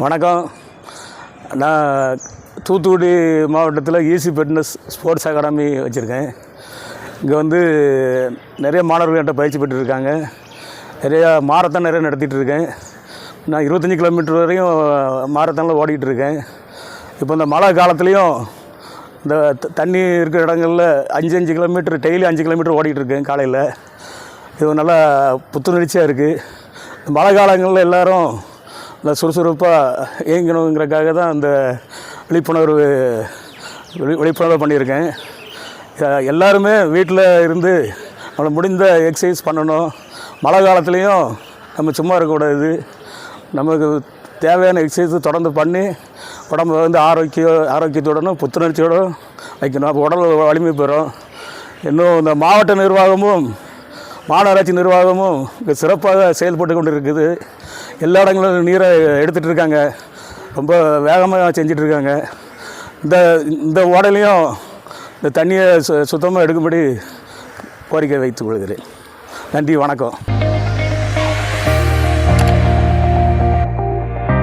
வணக்கம். நான் தூத்துக்குடி மாவட்டத்தில் ஈசி ஃபிட்னஸ் ஸ்போர்ட்ஸ் அகாடமி வச்சுருக்கேன். இங்கே வந்து நிறைய மாணவர்கள் என்கிட்ட பயிற்சி பெற்றுருக்காங்க. நிறையா மாரத்தான் நிறைய நடத்திட்டு இருக்கேன். நான் 25 கிலோமீட்டர் வரையும் மாரத்தானில் ஓடிக்கிட்டு இருக்கேன். இப்போ இந்த மழை காலத்துலேயும் இந்த தண்ணி இருக்கிற இடங்களில் 5 கிலோமீட்டர் டெய்லி 5 கிலோமீட்டர் ஓடிக்கிட்டு இருக்கேன் காலையில். இது நல்லா புத்துணர்ச்சியாக இருக்குது. மழை காலங்களில் எல்லோரும் இந்த சுறுசுறுப்பாக இயங்கணுங்கிறதுக்காக தான் இந்த விழிப்புணர்வு பண்ணியிருக்கேன். எல்லாருமே வீட்டில் இருந்து நம்மளை முடிந்த எக்ஸசைஸ் பண்ணணும். மழை காலத்துலேயும் நம்ம சும்மா இருக்கக்கூடாது. நமக்கு தேவையான எக்ஸசைஸ் தொடர்ந்து பண்ணி உடம்பை வந்து ஆரோக்கியத்துடனும் புத்துணர்ச்சியோடும் வைக்கணும். அப்போ உடல் வலிமை பெறும். இன்னும் இந்த மாவட்ட நிர்வாகமும் மாநகராட்சி நிர்வாகமும் இங்கே சிறப்பாக செயல்பட்டு கொண்டு இருக்குது. எல்லா இடங்களும் நீரை எடுத்துகிட்டு இருக்காங்க. ரொம்ப வேகமாக செஞ்சிட்ருக்காங்க. இந்த ஓடையிலையும் இந்த தண்ணியை சுத்தமாக எடுக்கும்படி கோரிக்கை வைத்துக் கொள்கிறேன். நன்றி, வணக்கம்.